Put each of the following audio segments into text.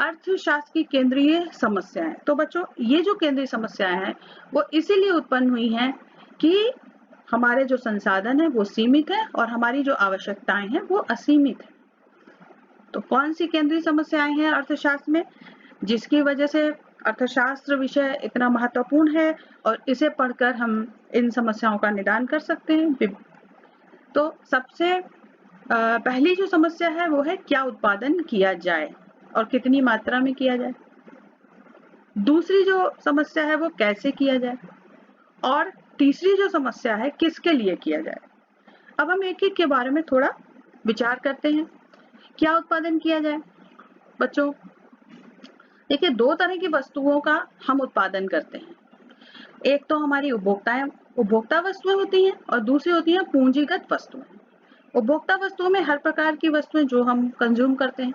अर्थशास्त्र की केंद्रीय समस्याएं। तो बच्चों, ये जो केंद्रीय समस्याएं हैं वो इसीलिए उत्पन्न हुई हैं कि हमारे जो संसाधन है वो सीमित है और हमारी जो आवश्यकताएं हैं वो असीमित है। तो कौन सी केंद्रीय समस्याएं हैं अर्थशास्त्र में, जिसकी वजह से अर्थशास्त्र विषय इतना महत्वपूर्ण है और इसे पढ़कर हम इन समस्याओं का निदान कर सकते हैं। तो सबसे पहली जो समस्या है वो है क्या उत्पादन किया जाए और कितनी मात्रा में किया जाए। दूसरी जो समस्या है वो कैसे किया जाए, और तीसरी जो समस्या है किसके लिए किया जाए। अब हम एक एक के बारे में थोड़ा विचार करते हैं। क्या उत्पादन किया जाए। बच्चों देखिए, दो तरह की वस्तुओं का हम उत्पादन करते हैं। एक तो हमारी उपभोक्ता वस्तुएं होती हैं और दूसरी होती हैं पूंजीगत वस्तुएं। उपभोक्ता वस्तुओं में हर प्रकार की वस्तुएं जो हम कंज्यूम करते हैं,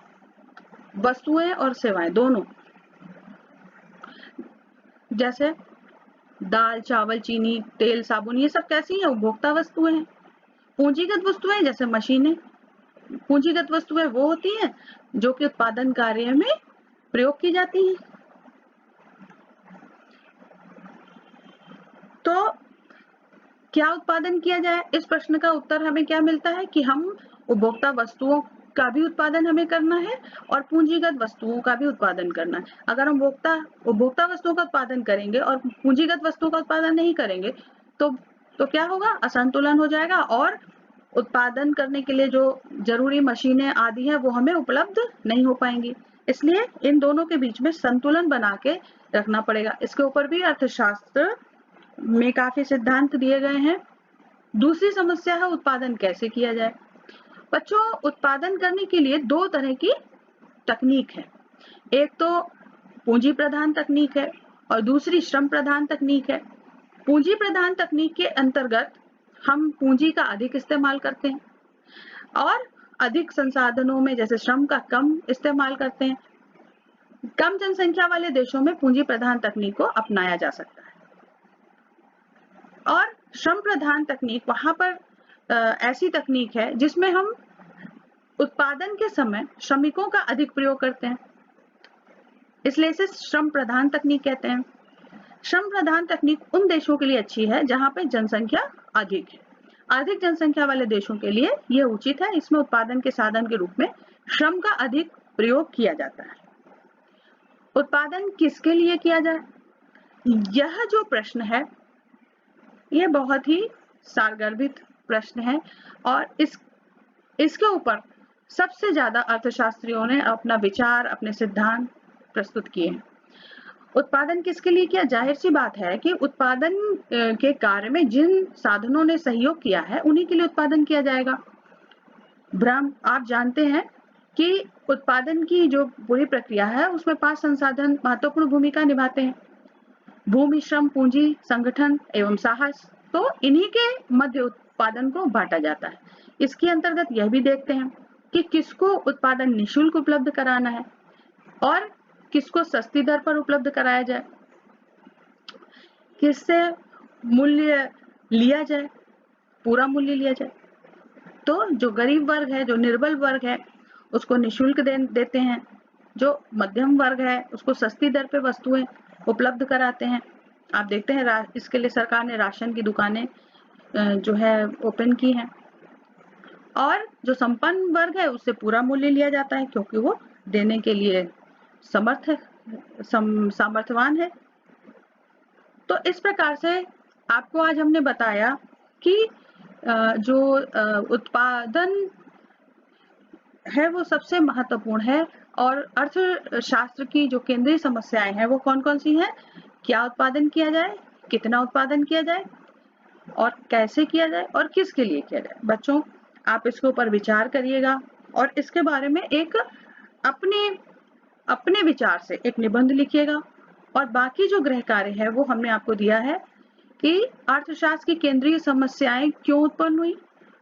वस्तुएं और सेवाएं दोनों, जैसे दाल, चावल, चीनी, तेल, साबुन, ये सब कैसी हैं, उपभोक्ता वस्तुएं हैं। पूंजीगत वस्तुएं जैसे मशीनें। पूंजीगत वस्तुएं वो होती हैं जो कि उत्पादन कार्य में प्रयोग की जाती हैं। तो क्या उत्पादन किया जाए, इस प्रश्न का उत्तर हमें क्या मिलता है कि हम उपभोक्ता वस्तुओं का भी उत्पादन हमें करना है और पूंजीगत वस्तुओं का भी उत्पादन करना है। अगर हम उपभोक्ता वस्तुओं का उत्पादन करेंगे और पूंजीगत वस्तुओं का उत्पादन नहीं करेंगे तो क्या होगा, असंतुलन हो जाएगा और उत्पादन करने के लिए जो जरूरी मशीनें आदि हैं वो हमें उपलब्ध नहीं हो पाएंगी। इसलिए इन दोनों के बीच में संतुलन बना के रखना पड़ेगा। इसके ऊपर भी अर्थशास्त्र में काफी सिद्धांत दिए गए हैं। दूसरी समस्या है उत्पादन कैसे किया जाए। बच्चों, उत्पादन करने के लिए दो तरह की तकनीक है। एक तो पूंजी प्रधान तकनीक है और दूसरी श्रम प्रधान तकनीक है। पूंजी प्रधान तकनीक के अंतर्गत हम पूंजी का अधिक इस्तेमाल करते हैं और अधिक संसाधनों में जैसे श्रम का कम इस्तेमाल करते हैं। कम जनसंख्या वाले देशों में पूंजी प्रधान तकनीक को अपनाया जा सकता है और श्रम प्रधान तकनीक वहां पर ऐसी तकनीक है जिसमें हम उत्पादन के समय श्रमिकों का अधिक प्रयोग करते हैं, इसलिए इसे श्रम प्रधान तकनीक कहते हैं। श्रम प्रधान तकनीक उन देशों के लिए अच्छी है जहां पे जनसंख्या अधिक है। अधिक जनसंख्या वाले देशों के लिए यह उचित है। इसमें उत्पादन के साधन के रूप में श्रम का अधिक प्रयोग किया जाता है। उत्पादन किसके लिए किया जाए, यह जो प्रश्न है यह बहुत ही सारगर्भित प्रश्न है और इसके ऊपर सबसे ज्यादा अर्थशास्त्रियों ने अपना विचार, अपने सिद्धांत प्रस्तुत किए हैं। उत्पादन किसके लिए किया, जाहिर सी बात है कि उत्पादन के कार्य में जिन साधनों ने सहयोग किया है उन्हीं के लिए उत्पादन किया जाएगा। आप जानते हैं कि उत्पादन की जो पूरी प्रक्रिया है उसमें 5 संसाधन महत्वपूर्ण भूमिका निभाते हैं। भूमि, श्रम, पूंजी, संगठन एवं साहस। तो इन्हीं के मध्य उत्पादन को बांटा जाता है। इसके अंतर्गत यह भी देखते हैं कि किसको उत्पादन निःशुल्क उपलब्ध कराना है और किसको सस्ती दर पर उपलब्ध कराया जाए, किससे मूल्य लिया जाए, पूरा मूल्य लिया जाए। तो जो गरीब वर्ग है, जो निर्बल वर्ग है, उसको निःशुल्क देते हैं। जो मध्यम वर्ग है उसको सस्ती दर पे वस्तुएं उपलब्ध कराते हैं। आप देखते हैं इसके लिए सरकार ने राशन की दुकानें जो है ओपन की हैं और जो संपन्न वर्ग है उससे पूरा मूल्य लिया जाता है क्योंकि वो देने के लिए सामर्थ्यवान है। तो इस प्रकार से आपको आज हमने बताया कि जो उत्पादन है वो सबसे महत्वपूर्ण है और अर्थशास्त्र की जो केंद्रीय समस्याएं हैं वो कौन कौन सी हैं, क्या उत्पादन किया जाए, कितना उत्पादन किया जाए और कैसे किया जाए और किसके लिए किया जाए। बच्चों, आप इसके ऊपर विचार करिएगा और इसके बारे में एक अपने विचार से एक निबंध लिखिएगा। और बाकी जो गृह कार्य है वो हमने आपको दिया है कि अर्थशास्त्र की केंद्रीय समस्याएं क्यों उत्पन्न हुई,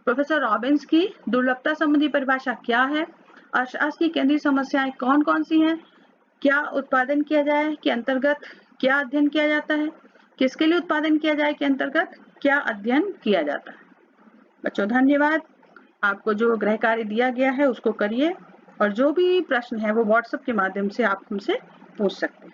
प्रोफेसर रॉबिन्स की दुर्लभता संबंधी परिभाषा क्या है, अर्थशास्त्र की केंद्रीय समस्याएं कौन कौन सी हैं, क्या उत्पादन किया जाए के अंतर्गत क्या अध्ययन किया जाता है, किसके लिए उत्पादन किया जाए के अंतर्गत क्या अध्ययन किया जाता है। बच्चों धन्यवाद। आपको जो गृह कार्य दिया गया है उसको करिए और जो भी प्रश्न है वो व्हाट्सएप के माध्यम से आप हमसे पूछ सकते हैं।